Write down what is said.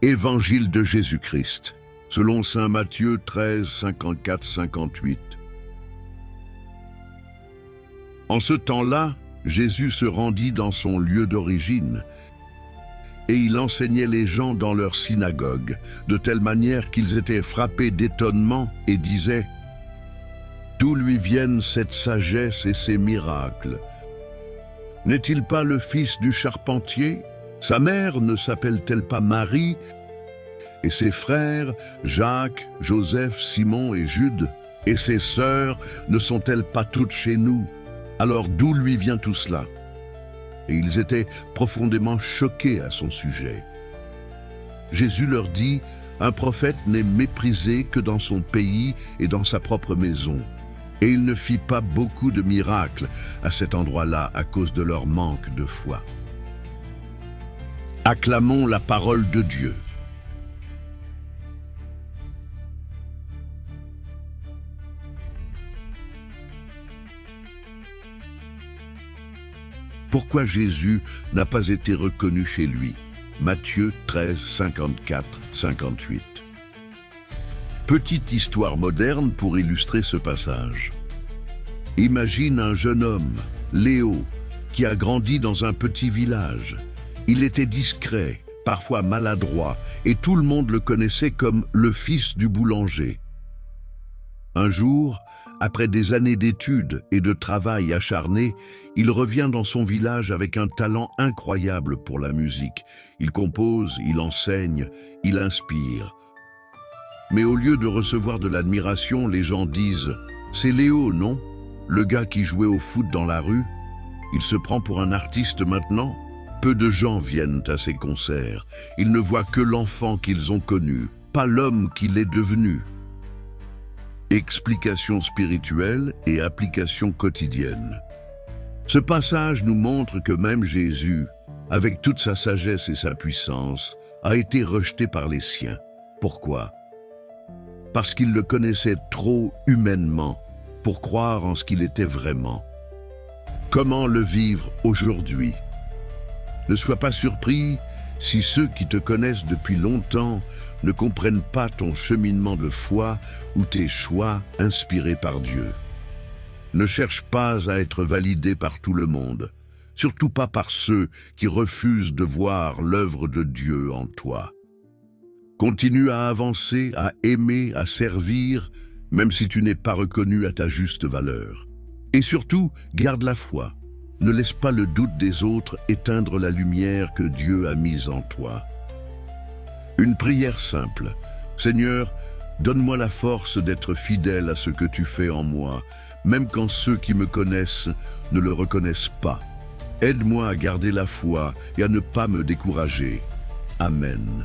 Évangile de Jésus-Christ, selon saint Matthieu 13, 54-58. En ce temps-là, Jésus se rendit dans son lieu d'origine, et il enseignait les gens dans leur synagogue, de telle manière qu'ils étaient frappés d'étonnement et disaient « D'où lui viennent cette sagesse et ces miracles? N'est-il pas le fils du charpentier? Sa mère ne s'appelle-t-elle pas Marie? Et ses frères, Jacques, Joseph, Simon et Jude? Et ses sœurs ne sont-elles pas toutes chez nous? Alors d'où lui vient tout cela ?» Et ils étaient profondément choqués à son sujet. Jésus leur dit, « Un prophète n'est méprisé que dans son pays et dans sa propre maison. » Et il ne fit pas beaucoup de miracles à cet endroit-là à cause de leur manque de foi. Acclamons la parole de Dieu. Pourquoi Jésus n'a pas été reconnu chez lui? Matthieu 13, 54-58. Petite histoire moderne pour illustrer ce passage. Imagine un jeune homme, Léo, qui a grandi dans un petit village. Il était discret, parfois maladroit, et tout le monde le connaissait comme le fils du boulanger. Un jour, après des années d'études et de travail acharné, il revient dans son village avec un talent incroyable pour la musique. Il compose, il enseigne, il inspire. Mais au lieu de recevoir de l'admiration, les gens disent « C'est Léo, non? Le gars qui jouait au foot dans la rue? Il se prend pour un artiste maintenant ?» Peu de gens viennent à ses concerts. Ils ne voient que l'enfant qu'ils ont connu, pas l'homme qu'il est devenu. Explication spirituelle et application quotidienne. Ce passage nous montre que même Jésus, avec toute sa sagesse et sa puissance, a été rejeté par les siens. Pourquoi? Parce qu'il le connaissait trop humainement pour croire en ce qu'il était vraiment. Comment le vivre aujourd'hui? Ne sois pas surpris si ceux qui te connaissent depuis longtemps ne comprennent pas ton cheminement de foi ou tes choix inspirés par Dieu. Ne cherche pas à être validé par tout le monde, surtout pas par ceux qui refusent de voir l'œuvre de Dieu en toi. Continue à avancer, à aimer, à servir, même si tu n'es pas reconnu à ta juste valeur. Et surtout, garde la foi. Ne laisse pas le doute des autres éteindre la lumière que Dieu a mise en toi. Une prière simple. Seigneur, donne-moi la force d'être fidèle à ce que tu fais en moi, même quand ceux qui me connaissent ne le reconnaissent pas. Aide-moi à garder la foi et à ne pas me décourager. Amen.